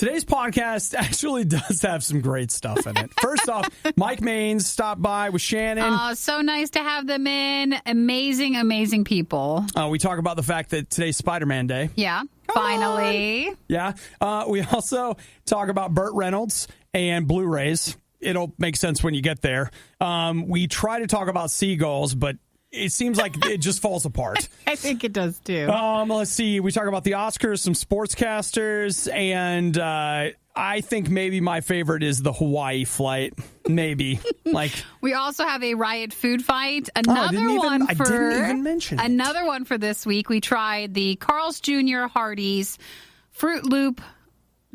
Today's podcast actually does have some great stuff in it. First off, Mike Maines stopped by with Shannon. Oh, so nice to have them in. Amazing, amazing people. We talk about the fact that today's Spider-Man Day. Yeah, finally. Yeah. We also talk about Burt Reynolds and Blu-rays. It'll make sense when you get there. We try to talk about seagulls, but it seems like it just falls apart. I think it does, too. Let's see. We talk about the Oscars, some sportscasters, and I think maybe my favorite is the Hawaii flight. Maybe. We also have a RIOT Food Fight. I didn't even mention it. Another one for this week. We tried the Carl's Jr. Hardee's Froot Loop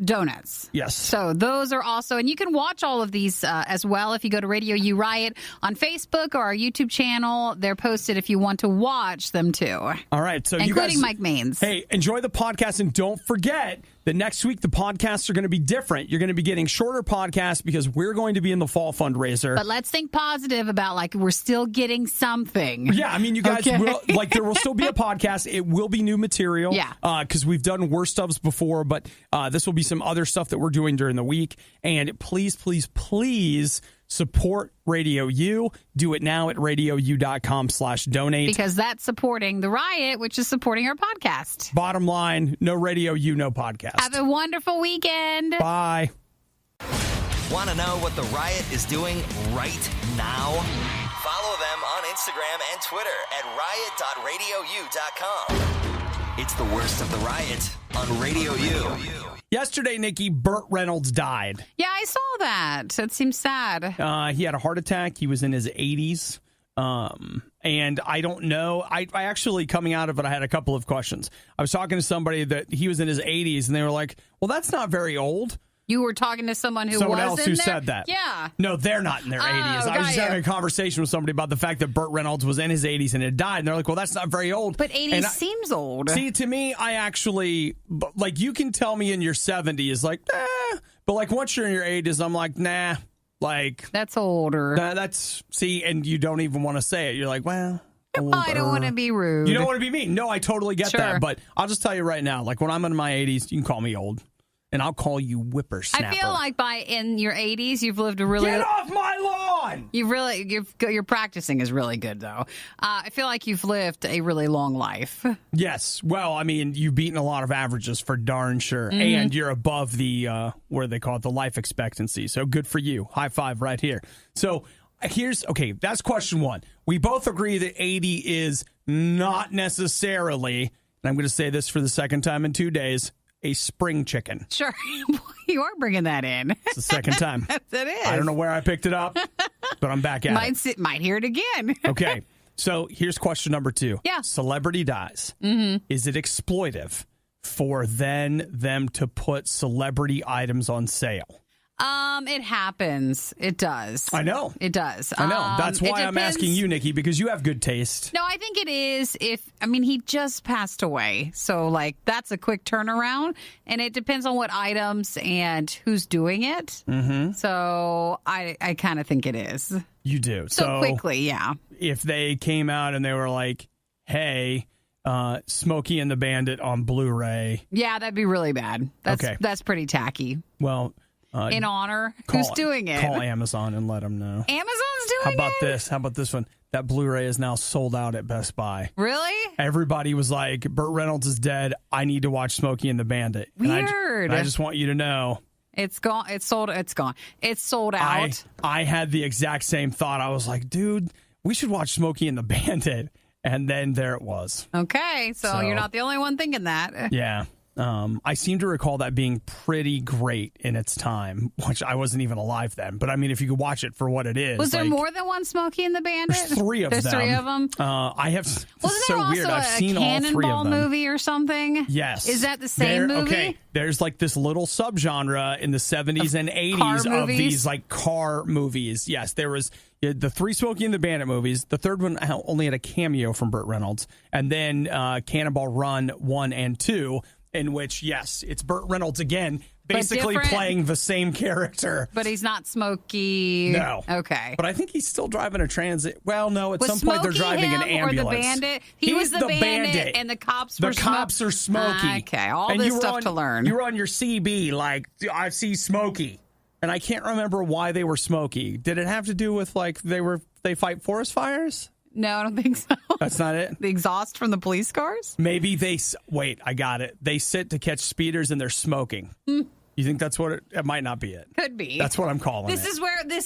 donuts. Yes. So those are also, and you can watch all of these as well if you go to RadioU Riot on Facebook or our YouTube channel. They're posted if you want to watch them too. All right. So including you guys, Mike Maines. Hey, enjoy the podcast and don't forget that next week the podcasts are going to be different. You're going to be getting shorter podcasts because we're going to be in the fall fundraiser. But let's think positive about we're still getting something. Yeah, I mean, you guys will, there will still be a podcast. It will be new material. Yeah. Because we've done worse stuffs before, but this will be some other stuff that we're doing during the week. And please, please, please support RadioU. Do it now at radiou.com/donate. Because that's supporting the Riot, which is supporting our podcast. Bottom line, no RadioU, no podcast. Have a wonderful weekend. Bye. Want to know what the Riot is doing right now? Follow them on Instagram and Twitter at riot.radiou.com. It's the worst of the Riot on RadioU. Yesterday, Nikki, Burt Reynolds died. Yeah, I saw that. It seems sad. He had a heart attack. He was in his 80s. And I don't know. I actually, coming out of it, I had a couple of questions. I was talking to somebody that he was in his 80s, and they were like, well, that's not very old. You were talking to someone who Someone was else in who there? said that. Yeah. No, they're not in their 80s. I was just having a conversation with somebody about the fact that Burt Reynolds was in his 80s and had died. And they're like, well, that's not very old. But 80 seems old. See, to me, I actually, you can tell me in your 70s, but once you're in your 80s, I'm like, nah. That's older. And you don't even want to say it. You're like, well, older. I don't want to be rude. You don't want to be mean. No, I totally get that. But I'll just tell you right now, when I'm in my 80s, you can call me old. And I'll call you whippersnapper. I feel like in your 80s, you've lived a really... Get off my lawn! Your practicing is really good, though. I feel like you've lived a really long life. Yes. Well, I mean, you've beaten a lot of averages for darn sure. Mm-hmm. And you're above the, what do they call it, the life expectancy. So good for you. High five right here. So that's question one. We both agree that 80 is not necessarily, and I'm going to say this for the second time in 2 days, a spring chicken. Sure. You are bringing that in. It's the second time. Yes, it is. I don't know where I picked it up, but I'm back at it. Might hear it again. Okay. So here's question number 2. Yeah. Celebrity dies. Mm-hmm. Is it exploitive for them to put celebrity items on sale? It happens. It does. I know. It does. I know. That's why I'm asking you, Nikki, because you have good taste. No, I think it is he just passed away. So, that's a quick turnaround. And it depends on what items and who's doing it. Mm-hmm. So, I kind of think it is. You do. So quickly, yeah. If they came out and they were like, hey, Smokey and the Bandit on Blu-ray. Yeah, that'd be really bad. That's pretty tacky. Well... in honor? Who's doing it? Call Amazon and let them know. Amazon's doing it? How about this one? That Blu-ray is now sold out at Best Buy. Really? Everybody was like, Burt Reynolds is dead. I need to watch Smokey and the Bandit. Weird. And I just want you to know. It's gone. It's sold. It's gone. It's sold out. I had the exact same thought. I was like, dude, we should watch Smokey and the Bandit. And then there it was. Okay. So you're not the only one thinking that. Yeah. I seem to recall that being pretty great in its time, which I wasn't even alive then. But I mean, if you could watch it for what it is. Was there more than one Smokey and the Bandit? There's 3 of them. There's 3 of them? I have. Wasn't there also weird. I've seen all 3 of them. Cannonball movie or something? Yes. Is that the same movie? Okay. There's this little subgenre in the 70s and 80s of these car movies. Yes, there was the 3 Smokey and the Bandit movies. The third one only had a cameo from Burt Reynolds. And then Cannonball Run 1 and 2. in which, yes, it's Burt Reynolds again, basically playing the same character. But he's not Smokey. No. Okay. But I think he's still driving a transit. Well, no, at some point they're driving an ambulance. Or the bandit? He was the bandit, and the cops were cops are Smokey. Okay, all this stuff to learn. You were on your CB, like, I see Smokey. And I can't remember why they were Smokey. Did it have to do with, like, they fight forest fires? No, I don't think so. That's not it? The exhaust from the police cars? Maybe wait, I got it. They sit to catch speeders and they're smoking. You think that's what it might not be it. Could be. That's what I'm calling this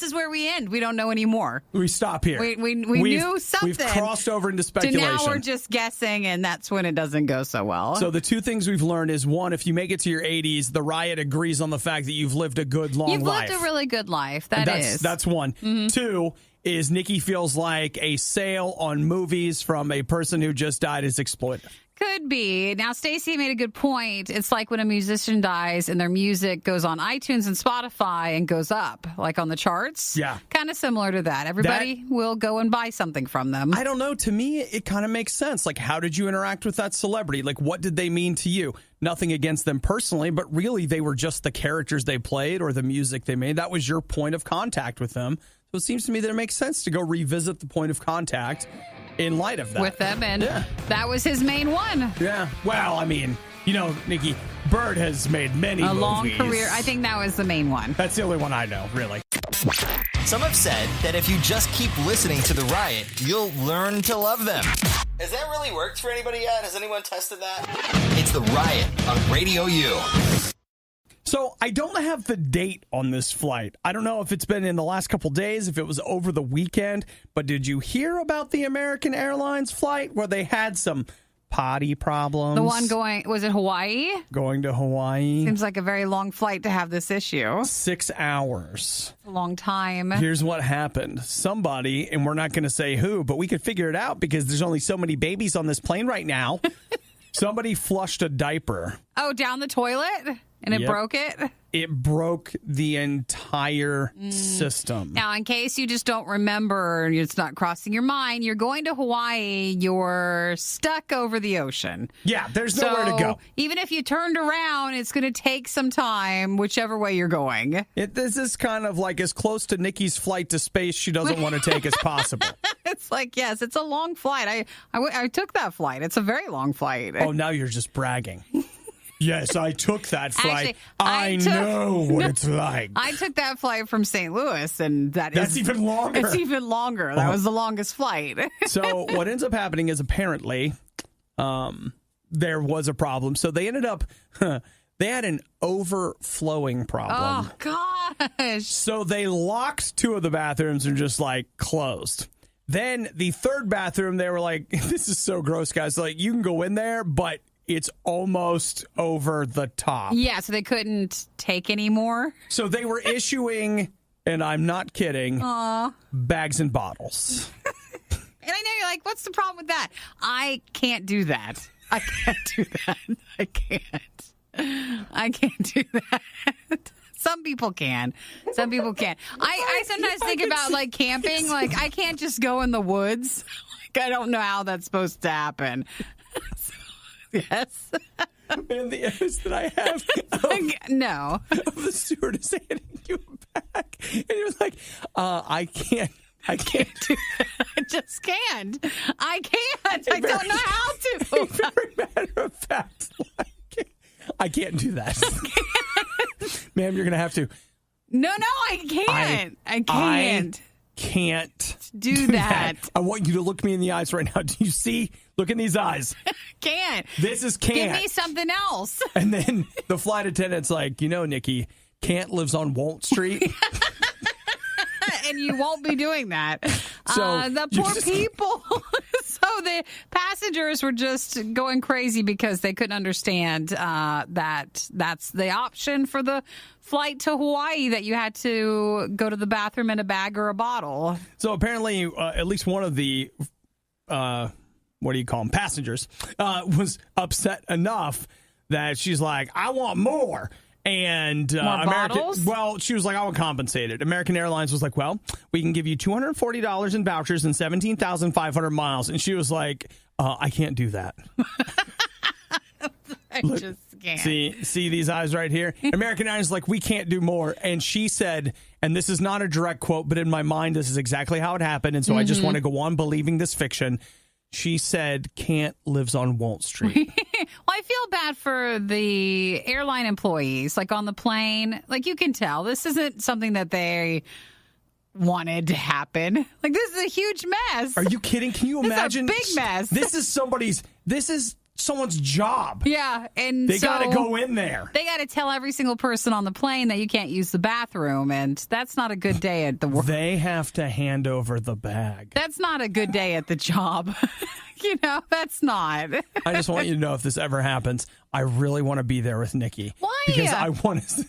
is where we end. We don't know anymore. We stop here. We knew something. We've crossed over into speculation. So now we're just guessing, and that's when it doesn't go so well. So the two things we've learned is, one, if you make it to your 80s, the Riot agrees on the fact that you've lived a good, long life. You've lived a really good life. That's one. Mm-hmm. Two is Nikki feels like a sale on movies from a person who just died is exploitive. Could be. Now, Stacey made a good point. It's like when a musician dies and their music goes on iTunes and Spotify and goes up, like on the charts. Yeah. Kind of similar to that. Everybody will go and buy something from them. I don't know. To me, it kind of makes sense. Like, how did you interact with that celebrity? Like, what did they mean to you? Nothing against them personally, but really they were just the characters they played or the music they made. That was your point of contact with them. So it seems to me that it makes sense to go revisit the point of contact in light of that. With them, and that was his main one. Yeah. Well, I mean, Nikki, Bird has made many movies. A long career. I think that was the main one. That's the only one I know, really. Some have said that if you just keep listening to The Riot, you'll learn to love them. Has that really worked for anybody yet? Has anyone tested that? It's The Riot on RadioU. So I don't have the date on this flight. I don't know if it's been in the last couple days, if it was over the weekend, but did you hear about the American Airlines flight where they had some potty problems? The one was it Hawaii? Going to Hawaii. Seems like a very long flight to have this issue. 6 hours. A long time. Here's what happened. Somebody, and we're not going to say who, but we could figure it out because there's only so many babies on this plane right now. Somebody flushed a diaper. Oh, down the toilet? And it broke it? It broke the entire system. Now, in case you just don't remember, it's not crossing your mind, you're going to Hawaii, you're stuck over the ocean. Yeah, there's nowhere to go. Even if you turned around, it's going to take some time, whichever way you're going. This is kind of like as close to Nikki's flight to space she doesn't want to take as possible. It's like, yes, it's a long flight. I took that flight. It's a very long flight. Oh, now you're just bragging. Yes, I took that flight. Actually, I know what it's like. I took that flight from St. Louis, and that's even longer. It's even longer. That was the longest flight. So what ends up happening is apparently there was a problem. So they ended up, they had an overflowing problem. Oh, gosh. So they locked 2 of the bathrooms and just like closed. Then the third bathroom, they were like, this is so gross, guys. Like, you can go in there, but it's almost over the top. Yeah, so they couldn't take any more. So they were issuing, and I'm not kidding, bags and bottles. And I know you're like, what's the problem with that? I can't do that. I can't do that. I can't do that. Some people can. Some people can't. I sometimes think about like camping. Like, I can't just go in the woods. Like, I don't know how that's supposed to happen. Yes. And the image that I have of the stewardess handing you a bag. And you're like, I can't do that. I just can't. I can't. I don't know how to. Very matter of fact, like, I can't do that. Ma'am, you're going to have to. No, I can't. I can't. Can't do that. I want you to look me in the eyes right now. Do you see? Look in these eyes. Can't. This is can't. Give me something else. And then the flight attendant's like, Nikki, can't lives on Walt Street. And you won't be doing that. So the poor people. So the passengers were just going crazy because they couldn't understand that that's the option for the flight to Hawaii, that you had to go to the bathroom in a bag or a bottle. So apparently at least one of the, what do you call them, passengers, was upset enough that she's like, I want more. And she was like, I want compensated. American Airlines was like, well, we can give you $240 in vouchers and 17,500 miles. And she was like, I can't do that. I just can't. See these eyes right here? American Idol's like, we can't do more. And she said, and this is not a direct quote, but in my mind, this is exactly how it happened. And so I just want to go on believing this fiction. She said, can't lives on Wall Street. Well, I feel bad for the airline employees, like on the plane. Like, you can tell this isn't something that they wanted to happen. Like, this is a huge mess. Are you kidding? Can you imagine? This is a big mess. This is someone's job. Yeah, and they got to go in there. They got to tell every single person on the plane that you can't use the bathroom, and that's not a good day at the work. They have to hand over the bag. That's not a good day at the job. That's not. I just want you to know, if this ever happens, I really want to be there with Nikki. Why? Because I want to.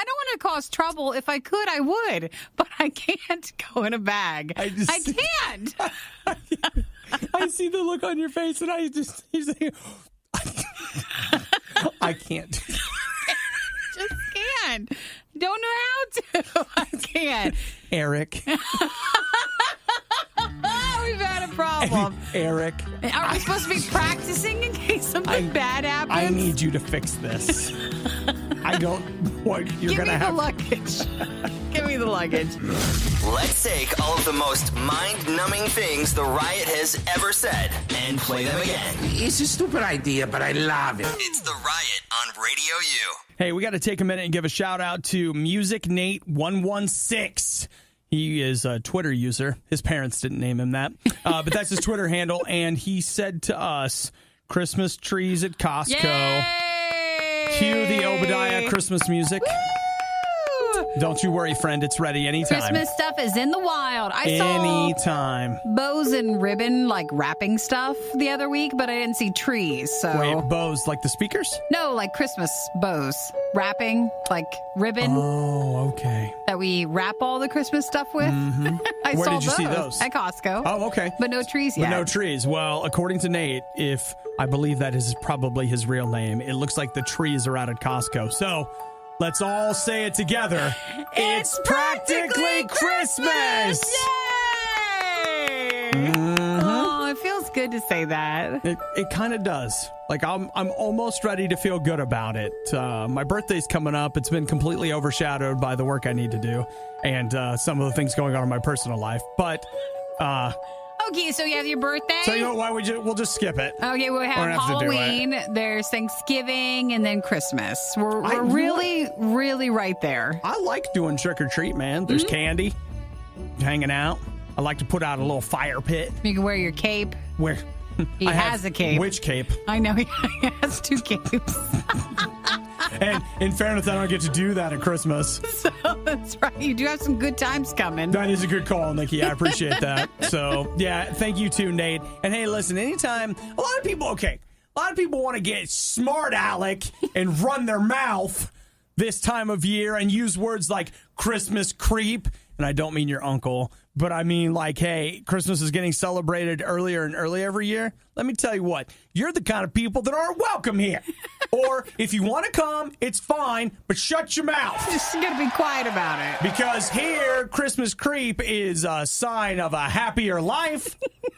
I don't want to cause trouble. If I could, I would. But I can't go in a bag. I can't. I see the look on your face, and he's like, I can't. Just can't. Don't know how to. I can't. Eric. We've had a problem. Eric. Are we supposed to be practicing in case something bad happens? I need you to fix this. I don't want you're going to have. Give me the luggage. Let's take all of the most mind-numbing things the Riot has ever said and play them again. It's a stupid idea, but I love it. It's the Riot on Radio U. Hey, we got to take a minute and give a shout out to Music Nate 116. He is a Twitter user. His parents didn't name him that, but that's his Twitter handle. And he said to us, Christmas trees at Costco. Yay! Cue the Obadiah Christmas music. Woo! Don't you worry, friend. It's ready anytime. Christmas stuff is in the wild. I saw bows and ribbon, like wrapping stuff the other week, but I didn't see trees. So wait, bows like the speakers? No, like Christmas bows. Wrapping, like ribbon. Oh, okay. That we wrap all the Christmas stuff with. Mm-hmm. Where did you see those? At Costco. Oh, okay. But no trees yet. But no trees. Well, according to Nate, if I believe that is probably his real name, it looks like the trees are out at Costco. So let's all say it together. It's practically Christmas! Yay! Oh, it feels good to say that. It kind of does. Like, I'm almost ready to feel good about it. My birthday's coming up. It's been completely overshadowed by the work I need to do and some of the things going on in my personal life. But okay, so you have your birthday. So you know what? We'll just skip it. Okay, we'll have Halloween. There's Thanksgiving, and then Christmas. We're really right there. I like doing trick or treat, man. There's candy, hanging out. I like to put out a little fire pit. You can wear your cape. He has a cape. Which cape? I know, he has two capes. And in fairness, I don't get to do that at Christmas. So that's right. You do have some good times coming. That is a good call, Nikki. I appreciate that. So, yeah, thank you too, Nate. And hey, listen, anytime, a lot of people want to get smart aleck and run their mouth this time of year and use words like Christmas creep. And I don't mean your uncle, but I mean like, hey, Christmas is getting celebrated earlier and earlier every year. Let me tell you what, you're the kind of people that aren't welcome here. Or if you want to come, it's fine, but shut your mouth. Just got to be quiet about it. Because here, Christmas creep is a sign of a happier life.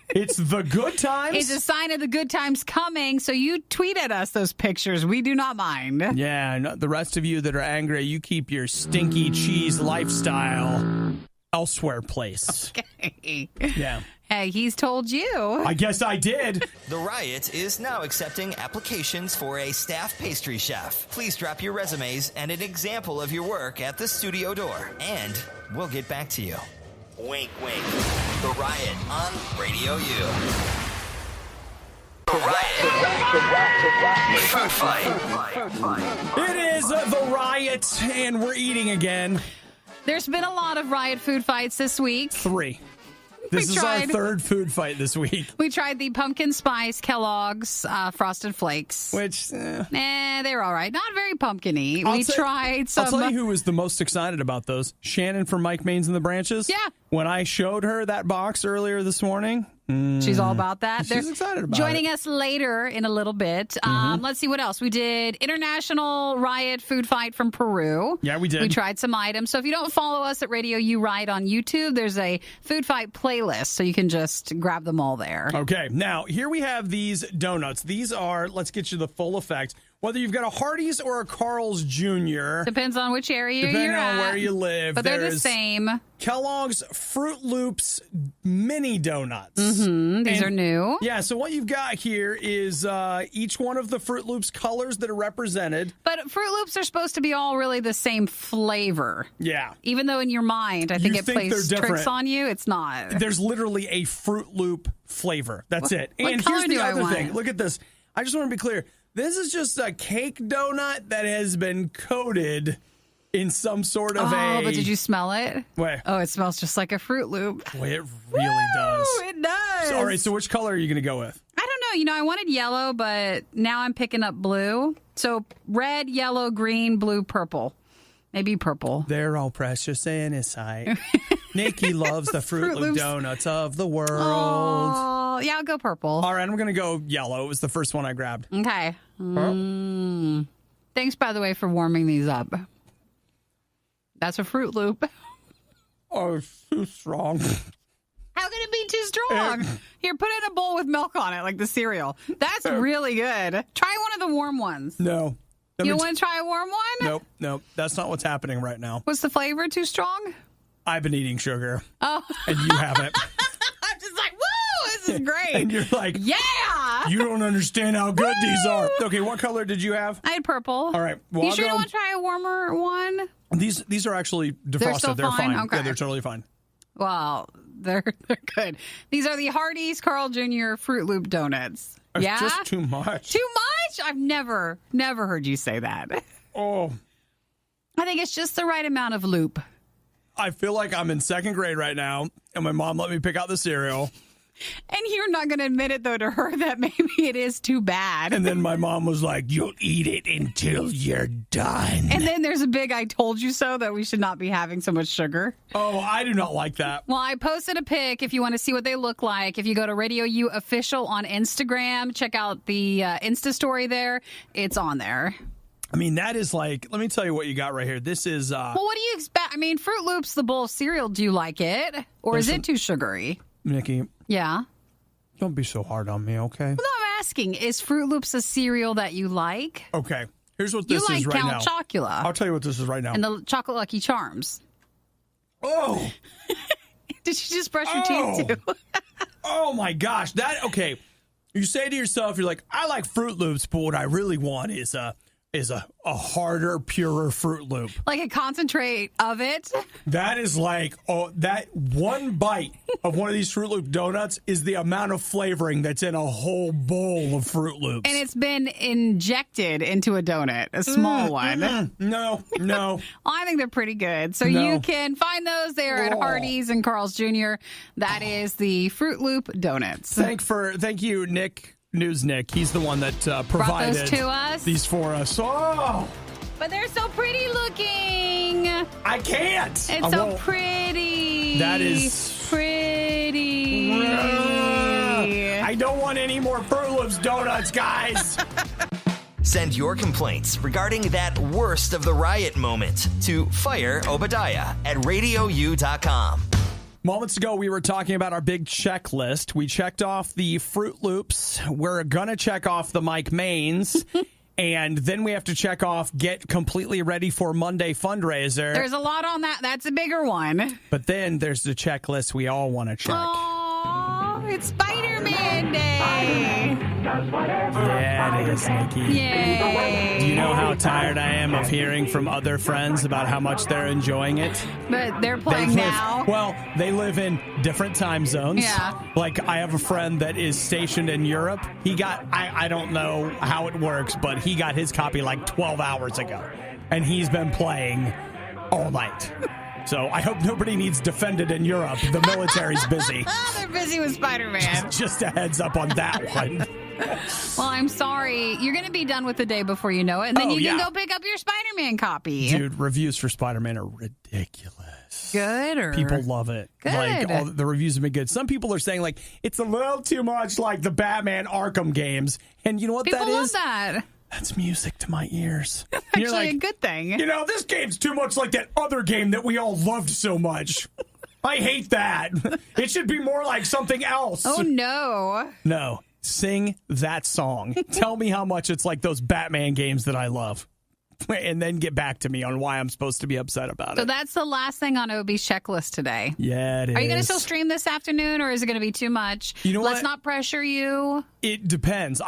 It's the good times. It's a sign of the good times coming, so you tweet at us those pictures. We do not mind. Yeah, and the rest of you that are angry, you keep your stinky cheese lifestyle elsewhere place. Okay. Yeah. Hey, he's told you. I guess I did. The Riot is now accepting applications for a staff pastry chef. Please drop your resumes and an example of your work at the studio door, and we'll get back to you. Wink, wink. The Riot on Radio U. The Riot. Food Fight. It is the Riot, and we're eating again. There's been a lot of Riot food fights this week. 3. This is our third food fight this week. We tried the pumpkin spice Kellogg's Frosted Flakes. Which, they're all right. Not very pumpkin-y. Tried some. I'll tell you who was the most excited about those. Shannon from Mike Mains and the Branches. Yeah. When I showed her that box earlier this morning. She's all about that. She's excited about joining it. us later in a little bit. Let's see what else. We did International Riot Food Fight from Peru. Yeah, we did. We tried some items. So if you don't follow us at Radio U Riot on YouTube, there's a food fight playlist, so you can just grab them all there. Okay, now here we have these donuts. These are, let's get you the full effect. Whether you've got a Hardee's or a Carl's Jr. Depends on which area depending you're on at. where you live. But they're the same. Kellogg's Froot Loops mini donuts. These are new. Yeah, so what you've got here is each one of the Froot Loops colors that are represented. But Froot Loops are supposed to be all really the same flavor. Yeah. Even though in your mind, I think it plays they're tricks on you, it's not. There's literally a Froot Loop flavor. That's it. What And color here's the do I other want? thing. Look at this. I just want to be clear. This is just a cake donut that has been coated in some sort of but did you smell it? Wait. Oh, it smells just like a Froot Loop. Wait, it really does. It does. So, all right, so which color are you going to go with? I don't know. I wanted yellow, but now I'm picking up blue. So red, yellow, green, blue, purple. Maybe purple. They're all precious in his sight. Nikki loves the Froot Loop donuts of the world. Oh, yeah, I'll go purple. All right, I'm going to go yellow. It was the first one I grabbed. Okay. Thanks, by the way, for warming these up. That's a Froot Loop. Oh, it's too strong. How can it be too strong? Here, put it in a bowl with milk on it, like the cereal. That's really good. Try one of the warm ones. No. You want to try a warm one? Nope. That's not what's happening right now. Was the flavor too strong? I've been eating sugar. Oh. And you haven't. I'm just like, woo, this is great. And you're like, yeah. You don't understand how good these are. Okay, what color did you have? I had purple. All right. Well, you sure you want to try a warmer one? These are actually defrosted. They're fine. Okay. Yeah, they're totally fine. Well, they're good. These are the Hardee's Carl Jr. Froot Loop donuts. It's yeah? just too much. Too much? I've never heard you say that. Oh. I think it's just the right amount of loop. I feel like I'm in second grade right now, and my mom let me pick out the cereal. And you're not going to admit it, though, to her that maybe it is too bad. And then my mom was like, you'll eat it until you're done. And then there's a big I told you so that we should not be having so much sugar. Oh, I do not like that. Well, I posted a pic if you want to see what they look like. If you go to RadioU Official on Instagram, check out the Insta story there. It's on there. I mean, that is like, let me tell you what you got right here. This is... Well, what do you expect? I mean, Froot Loops, the bowl of cereal, do you like it? Or is it too sugary? Nikki. Yeah? Don't be so hard on me, okay? Well, no, I'm asking, is Froot Loops a cereal that you like? Okay. Here's what this is right now. You like Count Chocula. I'll tell you what this is right now. And the Chocolate Lucky Charms. Oh! Did you just brush your teeth, too? Oh, my gosh. Okay. You say to yourself, you're like, I like Froot Loops, but what I really want is a harder, purer Froot Loop. Like a concentrate of it? That is like, that one bite of one of these Froot Loop donuts is the amount of flavoring that's in a whole bowl of Froot Loops. And it's been injected into a donut, a small one. No. I think they're pretty good. So No. you can find those there at Hardee's and Carl's Jr. That is the Froot Loop donuts. Thank you, Nick. News Nick. He's the one that provided those to us. These for us. Oh! But they're so pretty looking. I can't. It's so pretty. That is pretty. I don't want any more Froot Loops donuts, guys. Send your complaints regarding that worst of the riot moment to fireobadiah@radiou.com. Moments ago, we were talking about our big checklist. We checked off the Froot Loops. We're going to check off the Mike Mains. And then we have to check off get completely ready for Monday fundraiser. There's a lot on that. That's a bigger one. But then there's the checklist we all want to check. Oh, it's Spider-Man Day. Yeah, it is, Nikki. Yay. Do you know how tired I am of hearing from other friends about how much they're enjoying it? But they're playing now. Well, they live in different time zones. Yeah. Like, I have a friend that is stationed in Europe. He got, I don't know how it works, but he got his copy like 12 hours ago. And he's been playing all night. So I hope nobody needs defended in Europe. The military's busy. They're busy with Spider-Man. Just a heads up on that one. Well, I'm sorry. You're going to be done with the day before you know it. And then you can go pick up your Spider-Man copy. Dude, reviews for Spider-Man are ridiculous. Good or? People love it. Good. Like, all the reviews have been good. Some people are saying, like, it's a little too much like the Batman Arkham games. And you know what People that love is? that. That's music to my ears. Actually, you're like, a good thing. You know, this game's too much like that other game that we all loved so much. I hate that. It should be more like something else. Oh, no. No. sing that song. Tell me how much it's like those Batman games that I love. And then get back to me on why I'm supposed to be upset about it. So that's the last thing on Obi's checklist today. Yeah, it is. Are you going to still stream this afternoon, or is it going to be too much? You know Let's not pressure you. It depends.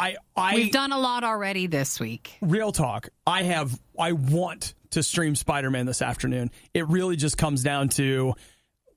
We've done a lot already this week. Real talk. I want to stream Spider-Man this afternoon. It really just comes down to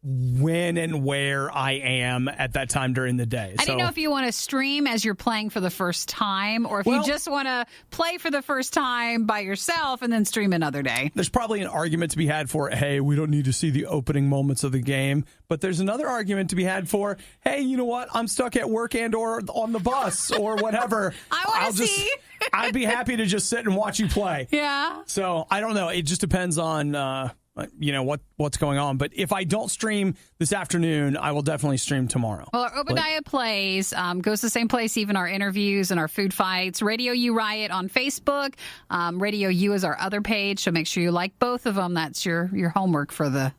when and where I am at that time during the day. I don't know if you want to stream as you're playing for the first time, or if you just want to play for the first time by yourself and then stream another day. There's probably an argument to be had for, hey, we don't need to see the opening moments of the game. But there's another argument to be had for, hey, you know what? I'm stuck at work and or on the bus or whatever. I want to see. I'd be happy to just sit and watch you play. Yeah. So I don't know. It just depends on what's going on. But if I don't stream this afternoon, I will definitely stream tomorrow. Well, our Obadiah Plays goes to the same place, even our interviews and our food fights. RadioU Riot on Facebook. RadioU is our other page, so make sure you like both of them. That's your homework for the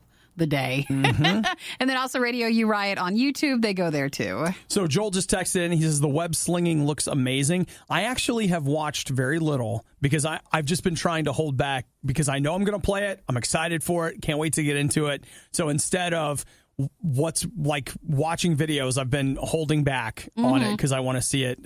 day. Mm-hmm. And then also RadioU Riot on YouTube. They go there too. So Joel just texted in. He says the web slinging looks amazing. I actually have watched very little because I've just been trying to hold back because I know I'm going to play it. I'm excited for it. Can't wait to get into it. So instead of what's like watching videos, I've been holding back on it because I want to see it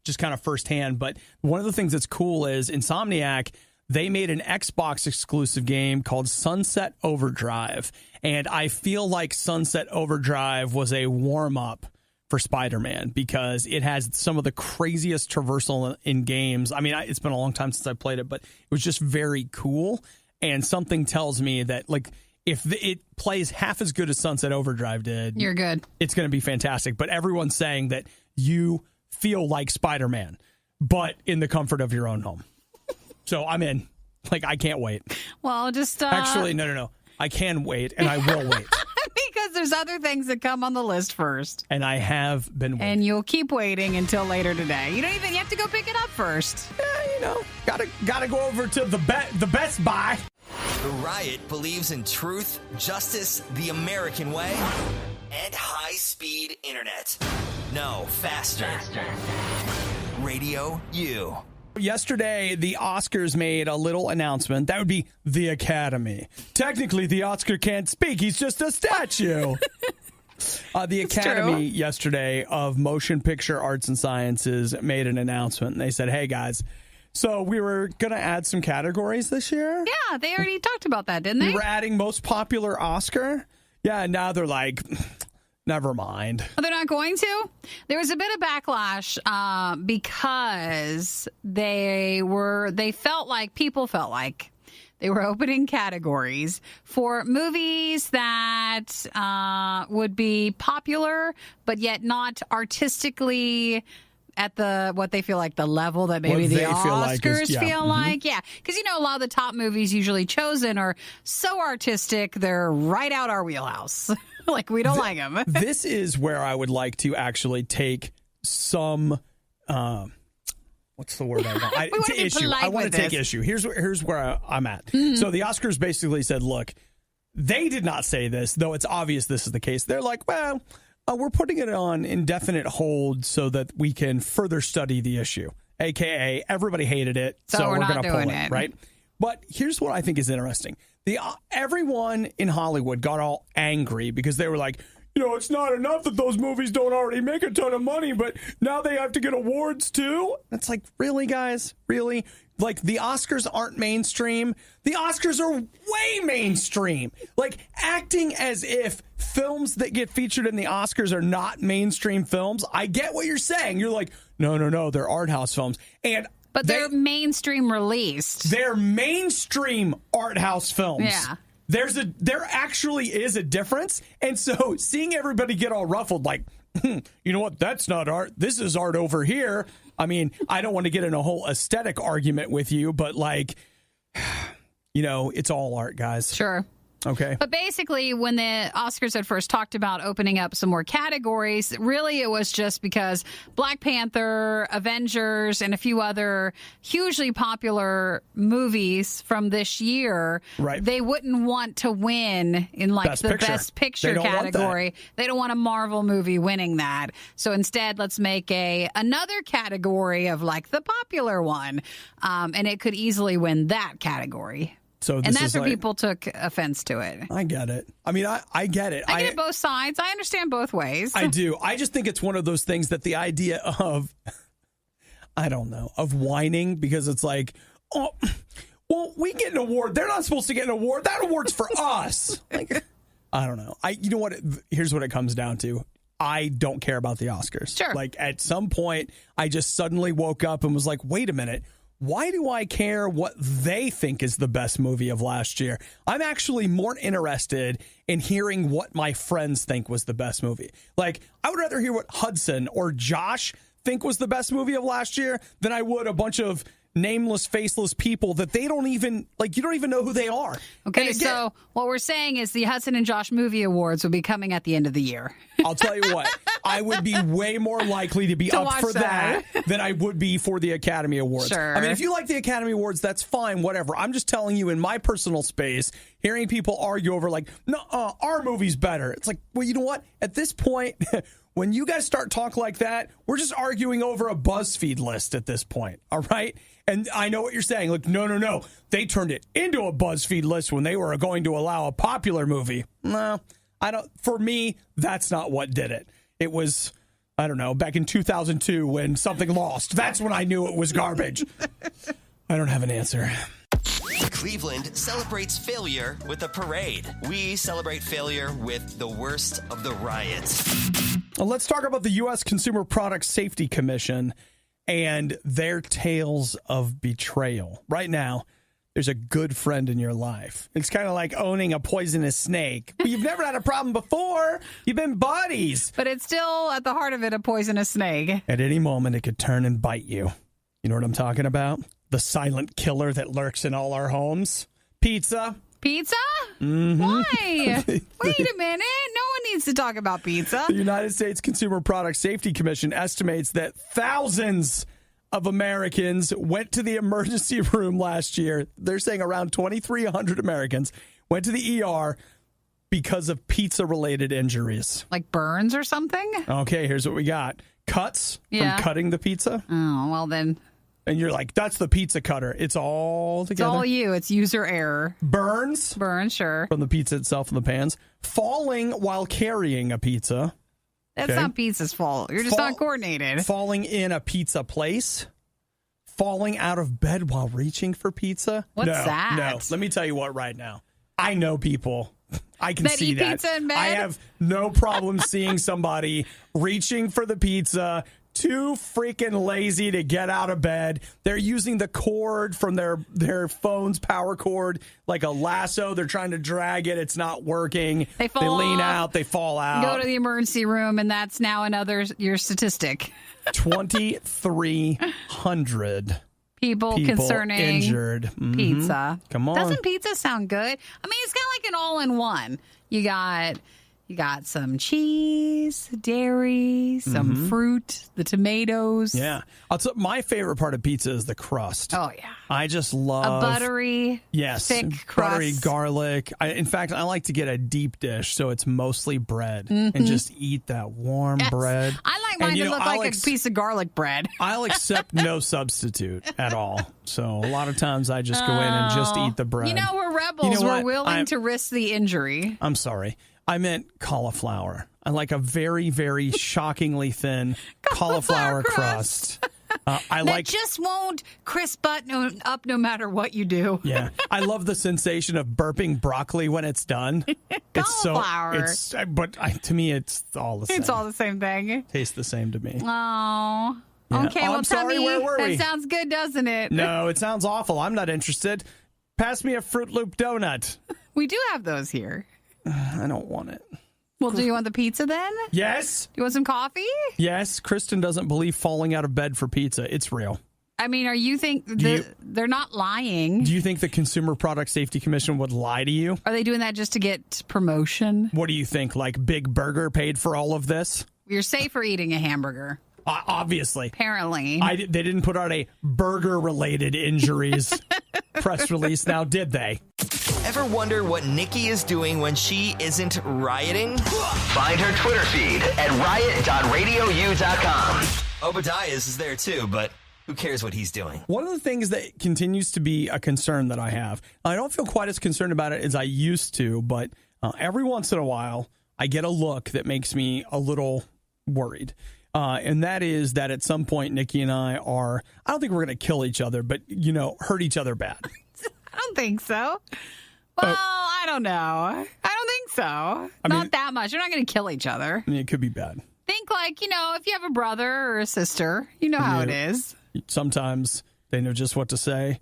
just kind of firsthand. But one of the things that's cool is Insomniac, they made an Xbox exclusive game called Sunset Overdrive. And I feel like Sunset Overdrive was a warm-up for Spider-Man because it has some of the craziest traversal in games. I mean, it's been a long time since I played it, but it was just very cool. And something tells me that, like, if it plays half as good as Sunset Overdrive did, you're good. It's going to be fantastic. But everyone's saying that you feel like Spider-Man, but in the comfort of your own home. So I'm in. Like, I can't wait. Well, just... Actually, no. I can wait, and I will wait. Because there's other things that come on the list first. And I have been waiting. And you'll keep waiting until later today. You have to go pick it up first. Yeah, gotta go over to the Best Buy. The Riot believes in truth, justice, the American way, and high-speed internet. No, faster. Radio U. Yesterday, the Oscars made a little announcement. That would be the Academy. Technically, the Oscar can't speak. He's just a statue. The Academy yesterday of Motion Picture Arts and Sciences made an announcement. And they said, hey, guys, so we were going to add some categories this year. Yeah, they already talked about that, didn't they? We were adding most popular Oscar. Yeah, and now they're like... Never mind. Oh, they're not going to? There was a bit of backlash because people felt like they were opening categories for movies that would be popular, but yet not artistically at what they feel like the level that maybe the Oscars feel like. Yeah. Because, a lot of the top movies usually chosen are so artistic, they're right out our wheelhouse. Like, we don't like them. This is where I would like to actually take some, what's the word I want? Issue. I want to take issue. Here's where I'm at. Mm-hmm. So the Oscars basically said, look, they did not say this, though it's obvious this is the case. They're like, well, we're putting it on indefinite hold so that we can further study the issue. AKA, everybody hated it, so we're going to pull it, right? But here's what I think is interesting. Everyone in Hollywood got all angry because they were like, it's not enough that those movies don't already make a ton of money, but now they have to get awards too? It's like, really, guys? Really? Like, the Oscars aren't mainstream. The Oscars are way mainstream. Like, acting as if films that get featured in the Oscars are not mainstream films. I get what you're saying. You're like, no, they're art house films. But they're mainstream released. They're mainstream art house films. Yeah. There actually is a difference. And so seeing everybody get all ruffled, like, you know what? That's not art. This is art over here. I mean, I don't want to get in a whole aesthetic argument with you, but like, it's all art, guys. Sure. Okay. But basically, when the Oscars had first talked about opening up some more categories, really it was just because Black Panther, Avengers, and a few other hugely popular movies from this year, they wouldn't want to win in like Best Picture category. They don't want a Marvel movie winning that. So instead, let's make another category of like the popular one. And it could easily win that category. So and that's where people took offense to it. I get it. I mean, I get it. I get both sides. I understand both ways. I do. I just think it's one of those things that the idea of, I don't know, of whining because it's like, oh, well, we get an award. They're not supposed to get an award. That award's for us. Like, I don't know. You know what? Here's what it comes down to. I don't care about the Oscars. Sure. Like at some point, I just suddenly woke up and was like, wait a minute. Why do I care what they think is the best movie of last year? I'm actually more interested in hearing what my friends think was the best movie. Like, I would rather hear what Hudson or Josh think was the best movie of last year than I would a bunch of nameless, faceless people that they don't even, like, you don't even know who they are. Okay, so what we're saying is the Hudson and Josh Movie Awards will be coming at the end of the year. I'll tell you what, I would be way more likely to be up for that than I would be for the Academy Awards. Sure. I mean, if you like the Academy Awards, that's fine, whatever. I'm just telling you in my personal space, hearing people argue over like, no, our movie's better. It's like, well, you know what? At this point, when you guys start talking like that, we're just arguing over a BuzzFeed list at this point, all right? And I know what you're saying. Like, no. They turned it into a BuzzFeed list when they were going to allow a popular movie. No, I don't. For me, that's not what did it. It was, I don't know, back in 2002 when something lost. That's when I knew it was garbage. I don't have an answer. Cleveland celebrates failure with a parade. We celebrate failure with the worst of the riots. Well, let's talk about the U.S. Consumer Product Safety Commission and their tales of betrayal. Right now, there's a good friend in your life. It's kind of like owning a poisonous snake. You've never had a problem before. You've been buddies. But it's still, at the heart of it, a poisonous snake. At any moment, it could turn and bite you. You know what I'm talking about? The silent killer that lurks in all our homes. Pizza. Pizza? Mm-hmm. Why? Wait a minute. No one needs to talk about pizza. The United States Consumer Product Safety Commission estimates that thousands of Americans went to the emergency room last year. They're saying around 2,300 Americans went to the ER because of pizza-related injuries. Like burns or something? Okay, here's what we got. Cuts from cutting the pizza. Oh, well then. And you're like, that's the pizza cutter. It's all together. It's all you. It's user error. Burns. Sure. From the pizza itself in the pans. Falling while carrying a pizza. That's not pizza's fault. You're just not coordinated. Falling in a pizza place. Falling out of bed while reaching for pizza. What's that? No. Let me tell you what right now. I know people. I can see that. Pizza in bed? I have no problem seeing somebody reaching for the pizza, too freaking lazy to get out of bed. They're using the cord from their phone's power cord like a lasso. They're trying to drag it. It's not working. They lean out. They fall out. Go to the emergency room, and that's now your statistic. 2,300 people concerning injured. Pizza. Come on. Doesn't pizza sound good? I mean, it's kind of like an all-in-one. You got some cheese, dairy, some fruit, the tomatoes. Yeah. My favorite part of pizza is the crust. Oh, yeah. I just love... a buttery, thick crust. Buttery garlic. In fact, I like to get a deep dish, so it's mostly bread, and just eat that warm bread. I like mine to look like a piece of garlic bread. I'll accept no substitute at all. So a lot of times I just go in and just eat the bread. You know, we're rebels. We're willing to risk the injury. I'm sorry. I meant cauliflower. I like a very, very shockingly thin cauliflower crust. That just won't crisp up no matter what you do. Yeah. I love the sensation of burping broccoli when it's done. Cauliflower. To me, it's all the same. It's all the same thing. Tastes the same to me. Oh. Yeah. Okay, I'm sorry, where were we? That sounds good, doesn't it? No, it sounds awful. I'm not interested. Pass me a Froot Loop donut. We do have those here. I don't want it. Well, do you want the pizza then? Yes. Do you want some coffee? Yes. Kristen doesn't believe falling out of bed for pizza. It's real. I mean, they're not lying? Do you think the Consumer Product Safety Commission would lie to you? Are they doing that just to get promotion? What do you think? Like Big Burger paid for all of this? You're safer eating a hamburger. Obviously. Apparently. They didn't put out a burger-related injuries press release now, did they? Ever wonder what Nikki is doing when she isn't rioting? Find her Twitter feed at riot.radiou.com. Obadiah's is there too, but who cares what he's doing? One of the things that continues to be a concern that I have, I don't feel quite as concerned about it as I used to, but every once in a while, I get a look that makes me a little worried. And that is that at some point, Nikki and I don't think we're going to kill each other, but, hurt each other bad. I don't think so. Well, I don't know. I don't think so. Not that much. We're not going to kill each other. I mean, it could be bad. Think like, if you have a brother or a sister, you know how it is. Sometimes they know just what to say,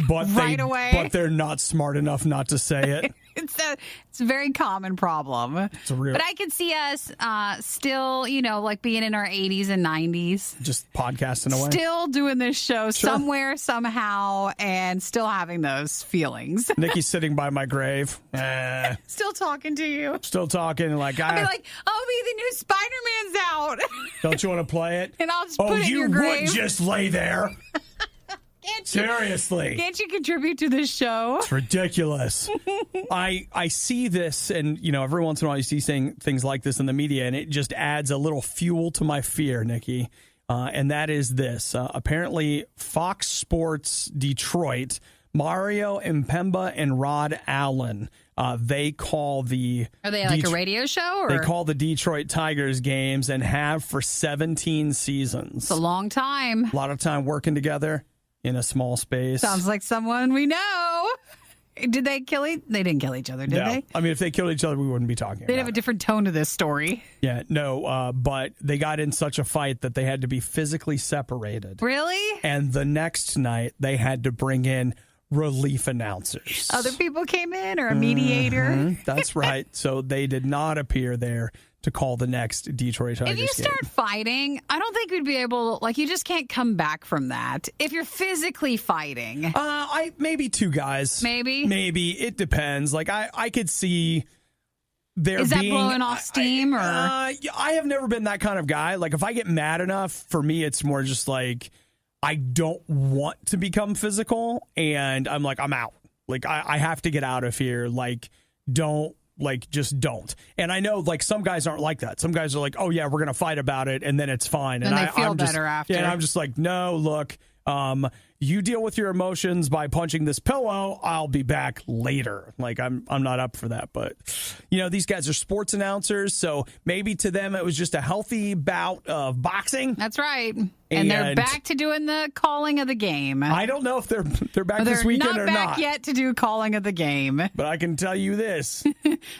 but away. But they're not smart enough not to say it. It's a very common problem. But I could see us still, like being in our 80s and 90s. Just podcasting away. Still doing this show somewhere, somehow, and still having those feelings. Nikki's sitting by my grave. Still talking to you. Still talking. I'll be like, the new Spider-Man's out. Don't you want to play it? And I'll just put it in your grave. You would just lay there. Seriously. Can't you contribute to this show? It's ridiculous. I see this, and, every once in a while you see things like this in the media, and it just adds a little fuel to my fear, Nikki. And that is this. Apparently, Fox Sports Detroit, Mario Impemba and Rod Allen, they call the... Are they like a radio show? Or? They call the Detroit Tigers games and have for 17 seasons. It's a long time. A lot of time working together in a small space. Sounds like someone we know. Did they kill They didn't kill each other, did they? I mean, if they killed each other, we wouldn't be talking about it. They'd have a different tone to this story. Yeah, no, but they got in such a fight that they had to be physically separated. Really? And the next night, they had to bring in relief announcers. Other people came in, or a mediator? Mm-hmm, that's right. So they did not appear there to call the next Detroit Tigers game. If you start fighting, I don't think we'd be able, you just can't come back from that. If you're physically fighting. Maybe two guys. Maybe. It depends. I could see there Is that being... blowing off steam, or? I have never been that kind of guy. If I get mad enough, for me, it's more just I don't want to become physical, and I'm out. I have to get out of here. Just don't. And I know, some guys aren't like that. Some guys are oh, yeah, we're going to fight about it, and then it's fine. And they feel better after. Yeah, and I'm just no, look, you deal with your emotions by punching this pillow. I'll be back later. I'm not up for that. But, these guys are sports announcers, so maybe to them it was just a healthy bout of boxing. That's right. And they're back to doing the calling of the game. I don't know if they're back this weekend or not. They're not back yet to do calling of the game. But I can tell you this.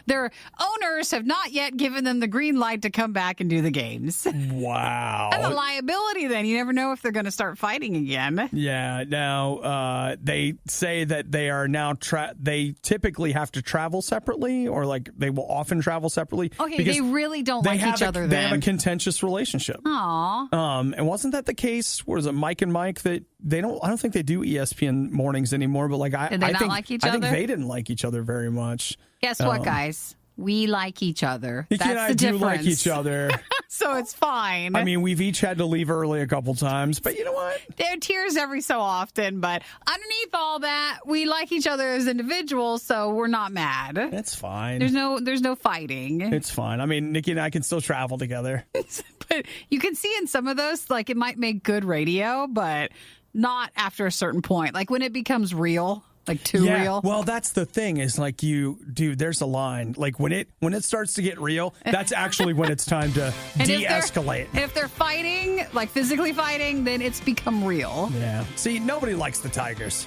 Their owners have not yet given them the green light to come back and do the games. Wow. That's a liability then. You never know if they're going to start fighting again. Yeah. Now, they say that they are now, they typically have to travel separately, or they will often travel separately. Okay, they really don't like each other then. They have a contentious relationship. Aww. And wasn't that the case? What is it, Mike and Mike? That I don't think they do ESPN mornings anymore. But Did they not like each other? I think they didn't like each other very much. Guess what, guys? We like each other. Nikki and I do like each other. So it's fine. I mean, we've each had to leave early a couple times, but you know what? There are tears every so often, but underneath all that, we like each other as individuals, so we're not mad. That's fine. There's no fighting. It's fine. I mean, Nikki and I can still travel together. But you can see in some of those, it might make good radio, but not after a certain point. When it becomes real. Real? Well, that's the thing is dude, there's a line. When it starts to get real, that's actually when it's time to de-escalate. If they're fighting, physically fighting, then it's become real. Yeah. See, nobody likes the Tigers.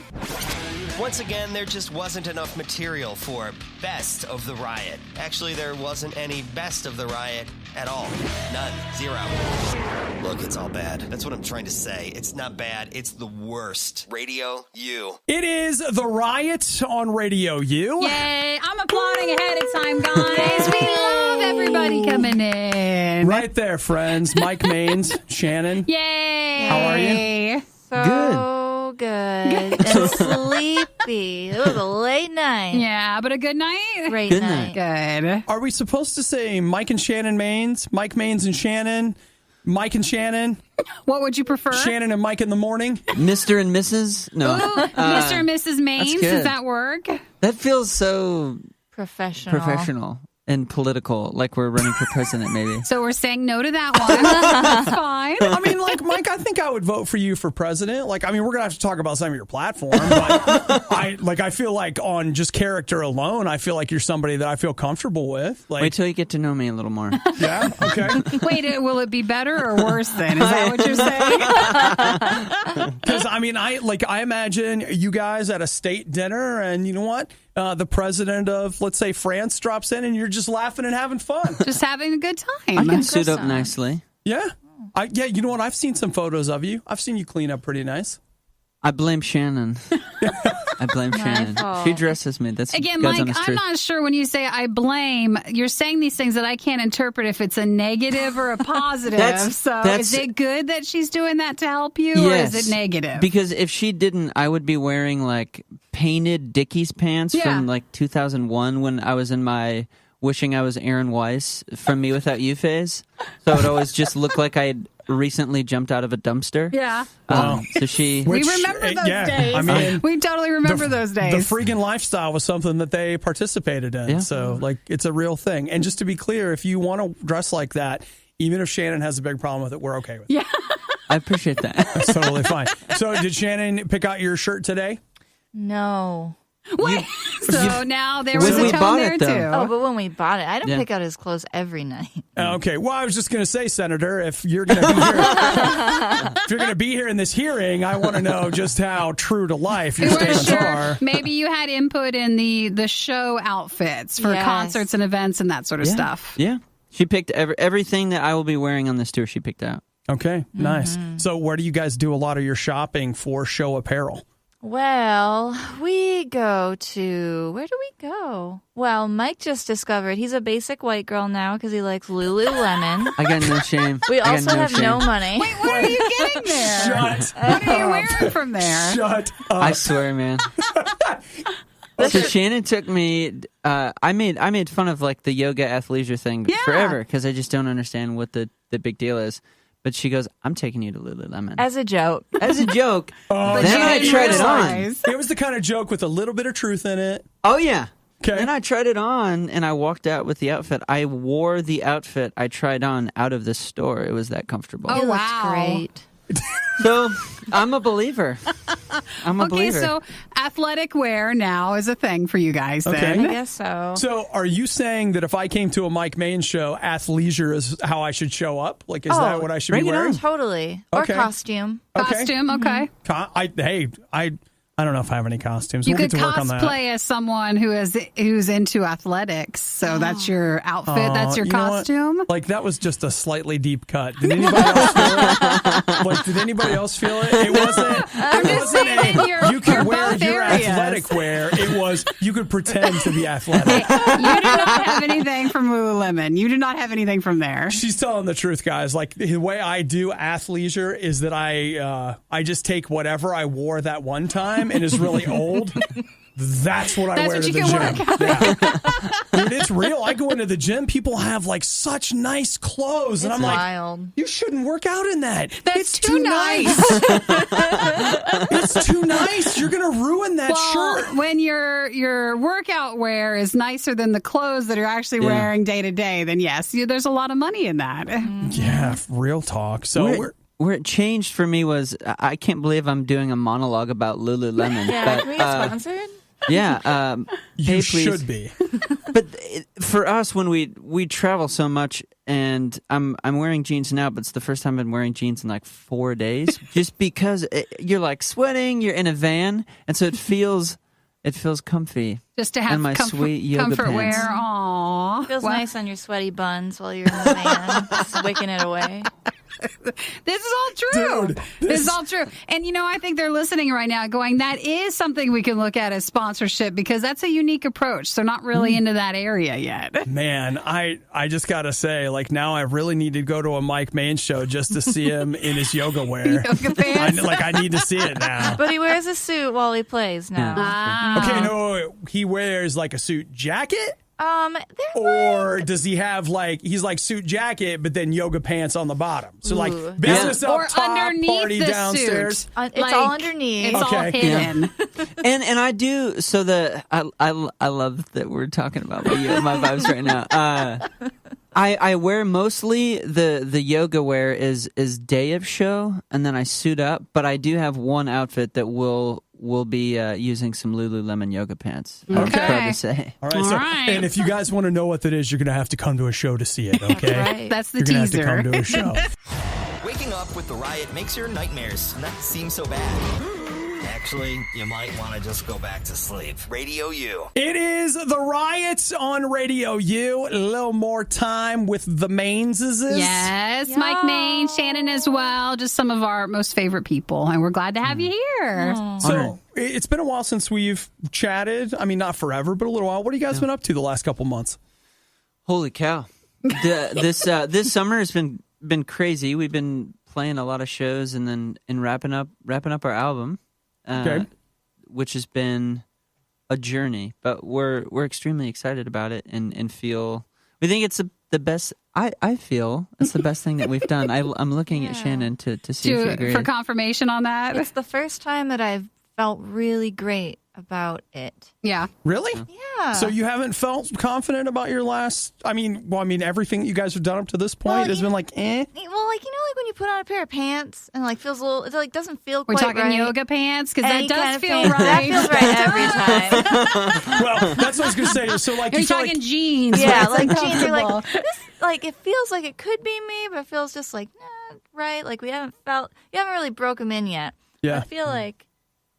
Once again, there just wasn't enough material for Best of the Riot. Actually, there wasn't any Best of the Riot at all. None. Zero. Look, it's all bad. That's what I'm trying to say. It's not bad. It's the worst. Radio U. It is the Riot on RadioU. Yay! I'm applauding ahead of time, guys. We love everybody coming in. Right there, friends. Mike Maines, Shannon. Yay! How are you? So good. And sleepy. It was a late night. Yeah, but a good night? Great night. Good. Are we supposed to say Mike and Shannon Maines? Mike Maines and Shannon? Mike and Shannon? What would you prefer? Shannon and Mike in the morning? Mr. and Mrs.? No. Mr. and Mrs. Maines, good. does that work? That feels so Professional. and political, like we're running for president, maybe. So we're saying no to that one. That's fine. I mean, like, Mike, I think I would vote for you for president. Like, I mean, we're going to have to talk about some of your platform, but I feel like on just character alone, I feel like you're somebody that I feel comfortable with. Like, Wait till you get to know me a little more. Yeah? Okay. Wait, will it be better or worse then? Is that what you're saying? Because, I mean, I imagine you guys at a state dinner, and you know what? The president of, let's say, France drops in, and you're just laughing and having fun. Just having a good time. I can suit up nicely. Yeah. Yeah, you know what? I've seen some photos of you. I've seen you clean up pretty nice. I blame Shannon. I blame Shannon. fault. She dresses me. That's Again, God's Mike, honest I'm truth. not sure when you say I blame, you're saying these things that I can't interpret if it's a negative or a positive. Is it good that she's doing that to help you, or is it negative? Because if she didn't, I would be wearing like painted Dickies pants from like 2001 when I was in my wishing I was Aaron Weiss from Me Without You phase. So it would always just look like I had recently jumped out of a dumpster. Yeah. So she... We remember those days. I mean, we totally remember those days. The freaking lifestyle was something that they participated in. Yeah. So, like, it's a real thing. And just to be clear, if you want to dress like that, even if Shannon has a big problem with it, we're okay with it. Yeah. I appreciate that. That's totally fine. So, did Shannon pick out your shirt today? No. Wait. So now there was When a we tone bought there it, though. too. Oh, but when we bought it, I don't Yeah. pick out his clothes every night. Okay. Well, I was just going to say, Senator, if you're going to be here, if you're going to be here in this hearing, I want to know just how true to life your statements are. Maybe you had input in the show outfits for Yes. concerts and events and that sort of stuff. Yeah. She picked everything that I will be wearing on this tour. She picked out. Okay. Nice. So, where do you guys do a lot of your shopping for show apparel? Well, we go to... Where do we go? Well, Mike just discovered he's a basic white girl now because he likes Lululemon. I got no shame. We I got also have shame. no money. Wait, what are you getting there? Shut What are you wearing from there? Shut up. I swear, man. So Shannon took me. I made fun of like the yoga athleisure thing forever because I just don't understand what the big deal is. But she goes, "I'm taking you to Lululemon As a joke. as a joke." But Then you I didn't tried it on. realize. It was the kind of joke with a little bit of truth in it. Oh yeah. Okay. Then I tried it on and I walked out with the outfit. I wore the outfit I tried on out of the store. It was that comfortable. Oh, He looked wow. great. So I'm a believer. I'm a believer. So athletic wear now is a thing for you guys Okay. then. I guess so. So, are you saying that if I came to a Mike Main show, athleisure is how I should show up? Like, is that what I should be bring it wearing? on. Totally. Okay. Or costume. Costume, okay. I don't know if I have any costumes. You We'll could get to work on that. cosplay as someone who's into athletics. So that's your outfit. That's your You know what? costume. Like, that was just a slightly deep cut. Did anybody else feel it? Like, did anybody else feel it? It wasn't you're- you could you're wear both your areas. athletic wear. It was you could pretend to be athletic. You do not have anything from Lululemon. You do not have anything from there. She's telling the truth, guys. Like, the way I do athleisure is that I just take whatever I wore that one time and is really old. That's what I That's wear what to you the can gym. work Yeah. Dude, it's real. I go into the gym. People have like such nice clothes, and It's I'm like, wild. you shouldn't work out in that. That's it's too nice. It's too nice. You're gonna ruin that shirt. When your workout wear is nicer than the clothes that you're actually wearing day to day, then yes, there's a lot of money in that. Yeah, real talk. So Where it changed for me was I can't believe I'm doing a monologue about Lululemon. Yeah, but, can we get sponsored? Yeah, you hey, please. should be. But for us, when we travel so much, and I'm wearing jeans now, but it's the first time I've been wearing jeans in like 4 days, just because you're like sweating, you're in a van, and so it feels comfy. Just to have And my sweet yoga comfort pants. wear. Aww. Feels Well, nice on your sweaty buns while you're in the van, just wicking it away. This is all true. Dude, this is all true. And, I think they're listening right now going, that is something we can look at as sponsorship because that's a unique approach. They're not really into that area yet. Man, I just got to say, now I really need to go to a Mike Main show just to see him in his yoga wear. Yoga pants. I need to see it now. But he wears a suit while he plays now. Okay, no, he wears a suit jacket? Or does he have he's suit jacket, but then yoga pants on the bottom? So business up or top, underneath party the downstairs. Suit. It's all underneath. It's all hidden. Yeah. and I do. So I love that we're talking about my vibes right now. I wear mostly the yoga wear is day of show, and then I suit up. But I do have one outfit that will be using some Lululemon yoga pants. Okay. I'm proud to say. All right. And if you guys want to know what that is, you're going to have to come to a show to see it, okay? Right. That's the you're teaser. You're going to have to come to a show. Waking up with the Riot makes your nightmares not seem so bad. Actually, you might want to just go back to sleep. Radio U. It is the Riots on Radio U. A little more time with the Mainses. Yes, Mike Main, Shannon as well. Just some of our most favorite people. And we're glad to have you here. So it's been a while since we've chatted. I mean, not forever, but a little while. What have you guys been up to the last couple months? Holy cow. This summer has been crazy. We've been playing a lot of shows and wrapping up our album. Which has been a journey, but we're extremely excited about it and we think it's the best. I feel it's the best thing that we've done. I'm looking at Shannon to see if you agree. For confirmation on that. It's the first time that I've felt really great about it. Yeah. Really? Yeah. So you haven't felt confident about your last? Everything you guys have done up to this point has been eh. Well, when you put on a pair of pants and feels a little, it doesn't feel We're quite talking right. Yoga pants because that Any does kind of feel pants. right. That feels right every time. Well, that's what I was going to say. So You're you feel talking jeans. Yeah, where it's jeans are uncomfortable. this. It feels like it could be me, but it feels just right. You haven't really broke them in yet. Yeah. I feel like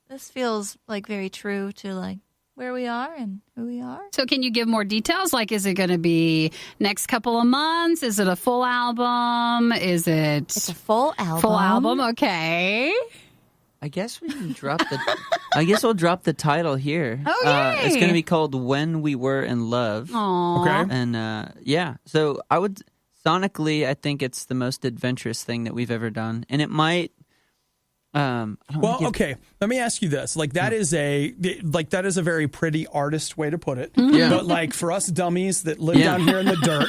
this feels very true to where we are and who we are. So can you give more details? Is it going to be next couple of months? Is it a full album? Is it? It's a full album. Full album, okay. I guess we can drop I guess we'll drop the title here. Oh, yay. It's going to be called "When We Were in Love." Aww. Okay. And so I would sonically, I think it's the most adventurous thing that we've ever done, and it might. Okay. Let me ask you this: that is a very pretty artist way to put it. Yeah. But for us dummies that live down here in the dirt,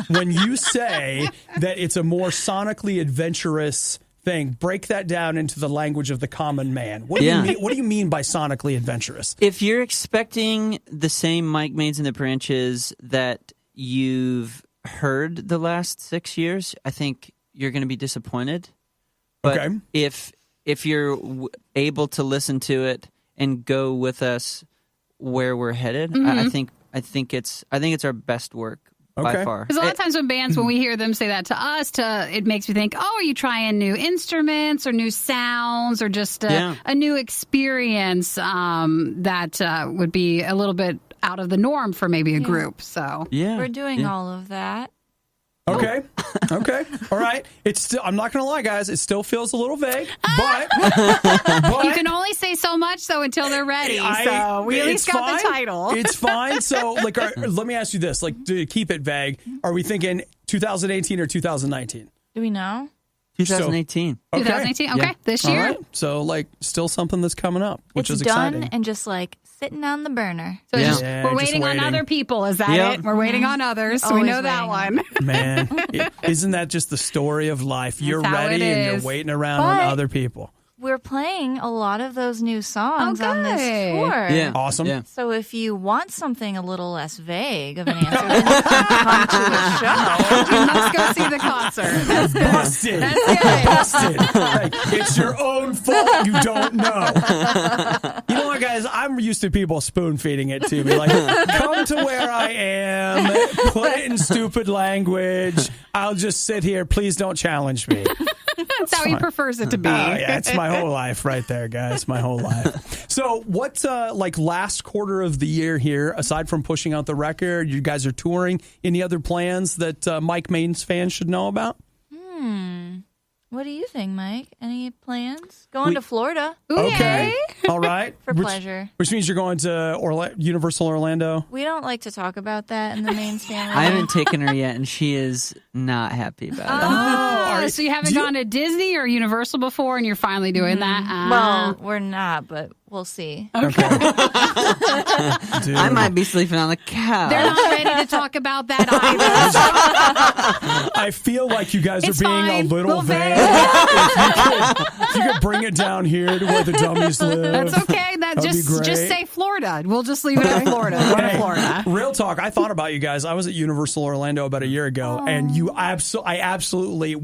when you say that it's a more sonically adventurous thing, break that down into the language of the common man. What do you mean? What do you mean by sonically adventurous? If you're expecting the same Mike Mains and the Branches that you've heard the last 6 years, I think you're going to be disappointed. But if you're able to listen to it and go with us where we're headed, I think it's our best work by far. Because a lot of times when we hear them say that to us, it makes me think, are you trying new instruments or new sounds or just a new experience that would be a little bit out of the norm for maybe a group. So we're doing all of that. Okay. All right. It's still, I'm not going to lie, guys. It still feels a little vague, but you can only say so much though until they're ready. So we at least got the title. It's fine. So let me ask you this, to keep it vague, are we thinking 2018 or 2019? Do we know? 2018. Okay. 2018. Okay. This year. All right. So still something that's coming up, which is done exciting. And just sitting on the burner. So Yeah, we're just waiting on other people. Is that it? We're waiting on others. So we Always know that one. Man, isn't that just the story of life? You're how ready it and is. you're waiting around on other people. We're playing a lot of those new songs on this tour. Yeah. Awesome. Yeah. So if you want something a little less vague of an answer, then you can come to the show. You must go see the concert. That's good. Busted. That's Busted. It's your own fault you don't know. You know what, guys? I'm used to people spoon feeding it to me. Come to where I am, put it in stupid language. I'll just sit here. Please don't challenge me. That's how he prefers it to be. It's my whole life right there, guys. My whole life. So what's last quarter of the year here, aside from pushing out the record, you guys are touring. Any other plans that Mike Main's fans should know about? What do you think, Mike? Any plans? Going to Florida. Okay. All right. For pleasure. Which means you're going to Universal Orlando? We don't like to talk about that in the main family. I haven't taken her yet, and she is not happy about it. So you haven't gone to Disney or Universal before, and you're finally doing that? Well, we're not, but we'll see. Okay. I might be sleeping on the couch. They're not ready to talk about that either. I feel like you guys are being fine. a little We'll vague. If you could bring it down here to where the dummies live. That's okay. That'd be great. Just say Florida. We'll just leave it at Florida. Go to Florida. Real talk. I thought about you guys. I was at Universal Orlando about a year ago, and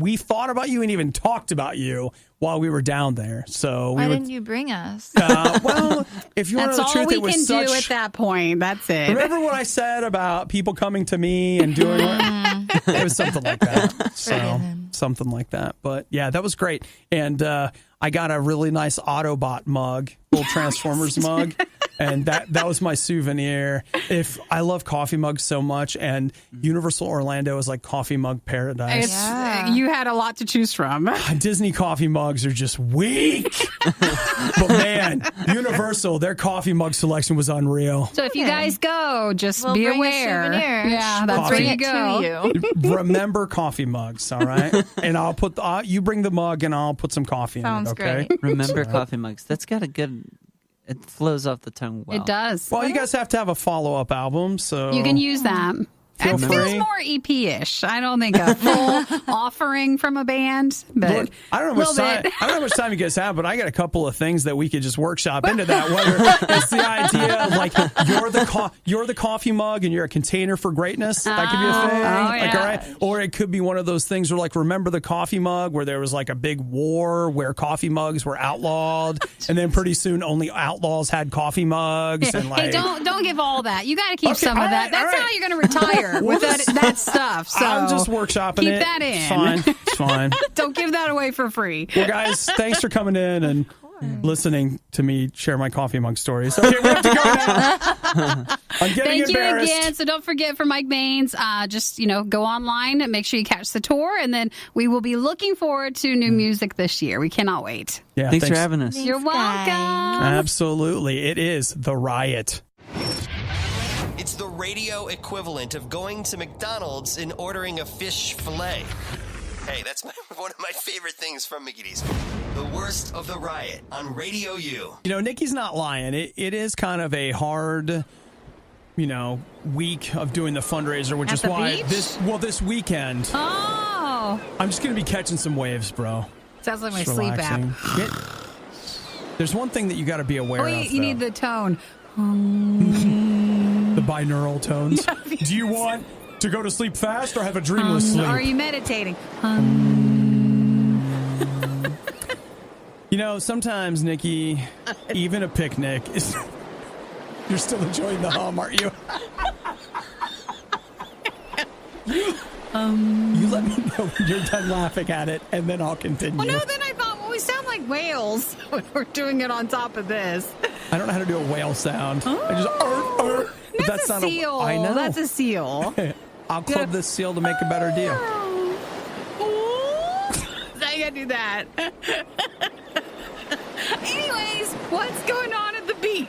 we thought about you and even talked about you while we were down there. So why didn't you bring us? Well, if you want to know the That's truth, all we it was can such. do at that point. That's it. Remember what I said about people coming to me and doing it? It was something like that. So something like that. But yeah, that was great. And I got a really nice Autobot mug, little Transformers mug. And that was my souvenir. If I love coffee mugs so much, and Universal Orlando is like coffee mug paradise. You had a lot to choose from. Disney coffee mugs are just weak. But man, Universal, their coffee mug selection was unreal. So if you guys go, just We'll be bring a aware. souvenir. Yeah, that's Coffee. where you go. To you. Remember coffee mugs, all right? And I'll put you bring the mug, and I'll put some coffee Sounds in it. Okay. great. Remember coffee mugs. That's got a good... It flows off the tongue well. It does. Well, you guys have to have a follow-up album, so You can use that. Feel It feels free. more EP-ish. I don't think a full offering from a band, but Look, I don't know how much time you guys have, but I got a couple of things that we could just workshop into that. Whether it's the idea of like you're the coffee mug and you're a container for greatness. That could be a thing. Like, all right. Or it could be one of those things where like remember the coffee mug where there was like a big war where coffee mugs were outlawed, and then pretty soon only outlaws had coffee mugs. And like, hey, don't give all that. You got to keep Okay, some of that. That's how you're going to retire with that stuff. So I'm just workshopping keep it. that in. It's fine. It's fine. Don't give that away for free. Well, guys, thanks for coming in and listening to me share my coffee mug stories. Okay, we have to go now. I'm getting Thank you embarrassed. again. So don't forget for Mike Baines, just go online and make sure you catch the tour, and then we will be looking forward to new music this year. We cannot wait. Yeah, Thanks for having us. You're welcome. Absolutely. It is the Riot. It's the radio equivalent of going to McDonald's and ordering a fish fillet. Hey, that's one of my favorite things from McGee's. The worst of the Riot on Radio U. You know, Nikki's not lying. It is kind of a hard, week of doing the fundraiser, which At is the why beach? this weekend, Oh, I'm just going to be catching some waves, bro. sounds like my Just sleep relaxing. app. There's one thing that you got to be aware Oh, of. you need though. the tone. The binaural tones. Do you want to go to sleep fast or have a dreamless sleep? Are you meditating? Sometimes, Nikki, even a picnic is... You're still enjoying the hum, aren't you? You let me know when you're done laughing at it, and then I'll continue. Well, no, then I thought, we sound like whales when we're doing it on top of this. I don't know how to do a whale sound. I just... That's a seal. I know. That's a seal. I'll club this seal to make a better deal. Now you gotta do that. Anyways, what's going on at the beach?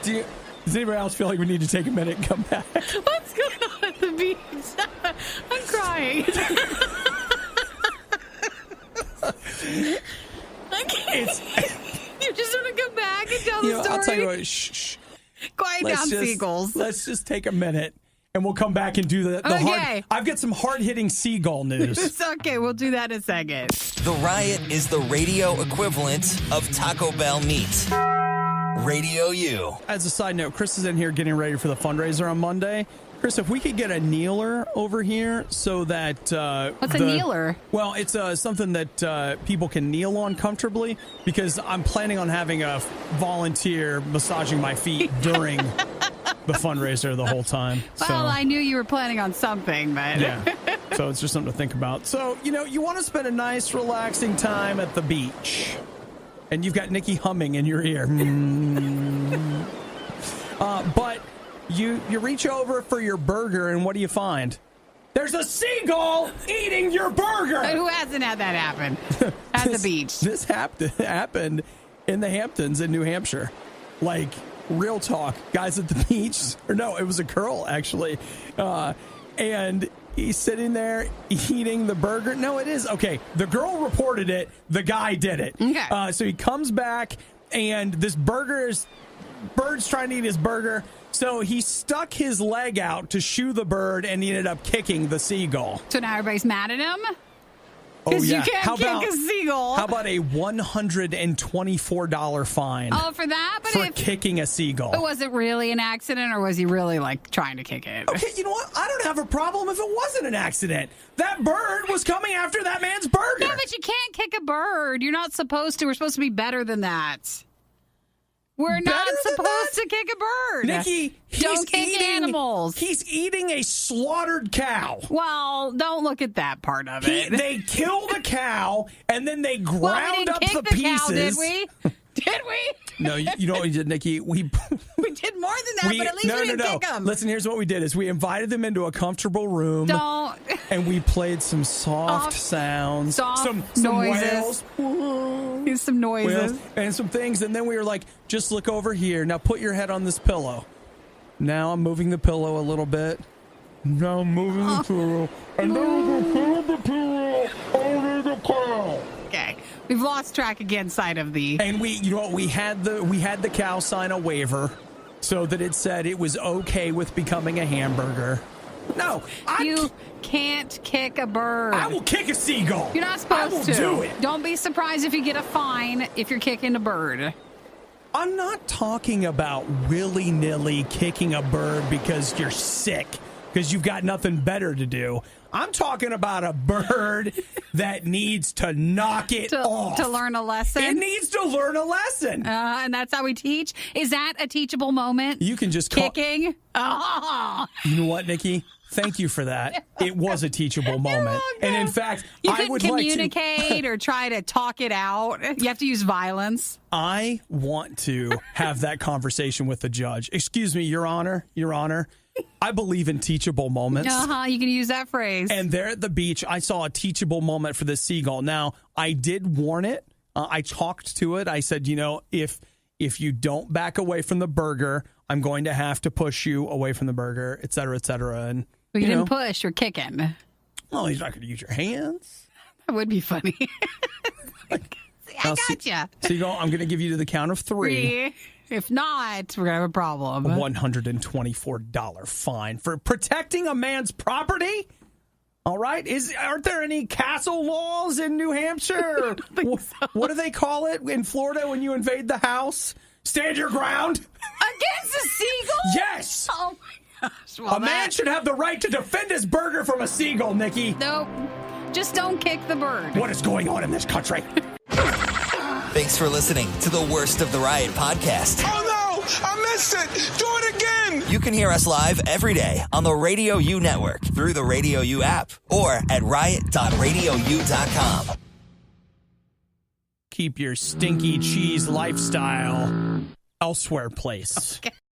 Does anybody else feel like we need to take a minute and come back? What's going on at the beach? I'm crying. You just want to come back and tell the story? I'll tell you what. Shh. Quiet down, seagulls. Let's just take a minute, and we'll come back and do the Okay. hard... I've got some hard-hitting seagull news. It's okay. We'll do that in a second. The Riot is the radio equivalent of Taco Bell meat. Radio U. As a side note, Chris is in here getting ready for the fundraiser on Monday. Chris, if we could get a kneeler over here so that... What's a kneeler? Well, it's something that people can kneel on comfortably, because I'm planning on having a volunteer massaging my feet during the fundraiser the whole time. Well, I knew you were planning on something, but... Yeah. So it's just something to think about. So, you want to spend a nice, relaxing time at the beach. And you've got Nikki humming in your ear. But you reach over for your burger, and what do you find? There's a seagull eating your burger. Who hasn't had that happen at the beach? This happened in the Hamptons in New Hampshire. Like, real talk. Guys at the beach. Or no, it was a girl, actually. And he's sitting there eating the burger. No, it is. Okay, the girl reported it. The guy did it. Okay. So he comes back, and this bird's trying to eat his burger. So he stuck his leg out to shoo the bird, and he ended up kicking the seagull. So now everybody's mad at him? Oh, Because yeah. you can't kick a seagull. How about a $124 fine? Oh, for that? But for kicking a seagull. But was it really an accident, or was he really, like, trying to kick it? Okay, you know what? I don't have a problem if it wasn't an accident. That bird was coming after that man's burger. Yeah, but you can't kick a bird. You're not supposed to. We're supposed to be better than that. We're not supposed to kick a bird. Nikki, don't kick animals. He's eating a slaughtered cow. Well, don't look at that part of it. They killed a cow, and then they ground up the pieces. Cow, did we? Did we? No, you know what we did, Nikki? We did more than that, but at least we didn't kick them. Listen, here's what we did: is we invited them into a comfortable room. Don't. And we played some soft sounds, some noises. Wails. Some noises. Wails, and some things. And then we were like, just look over here. Now put your head on this pillow. Now I'm moving the pillow a little bit. Now I'm moving the pillow. And then we put the pillow over the cow. Okay. We've lost track again side of the... And we had the cow sign a waiver so that it said it was okay with becoming a hamburger. No, you can't kick a bird. I will kick a seagull. You're not supposed to. Do it. Don't be surprised if you get a fine if you're kicking a bird. I'm not talking about willy-nilly kicking a bird because you're sick, because you've got nothing better to do. I'm talking about a bird that needs to knock it off. To learn a lesson? It needs to learn a lesson. And that's how we teach? Is that a teachable moment? You can just kicking? Oh. You know what, Nikki? Thank you for that. It was a teachable moment. And in fact, I would communicate or try to talk it out. You have to use violence. I want to have that conversation with the judge. Excuse me, Your Honor. Your Honor. I believe in teachable moments. You can use that phrase. And there at the beach, I saw a teachable moment for the seagull. Now, I did warn it. I talked to it. I said, if you don't back away from the burger, I'm going to have to push you away from the burger, et cetera, et cetera. And you didn't push, you're kicking. Well, he's not going to use your hands. That would be funny. I gotcha. Seagull, I'm going to give you to the count of three. If not, we're going to have a problem. A $124 fine for protecting a man's property? All right. Aren't there any castle laws in New Hampshire? What do they call it in Florida when you invade the house? Stand your ground? Against a seagull? Yes. Oh, my gosh. Well, a man should have the right to defend his burger from a seagull, Nikki. Nope. Just don't kick the bird. What is going on in this country? Thanks for listening to the Worst of the Riot podcast. Oh, no! I missed it! Do it again! You can hear us live every day on the RadioU network through the RadioU app or at riot.radiou.com. Keep your stinky cheese lifestyle elsewhere, place. Okay.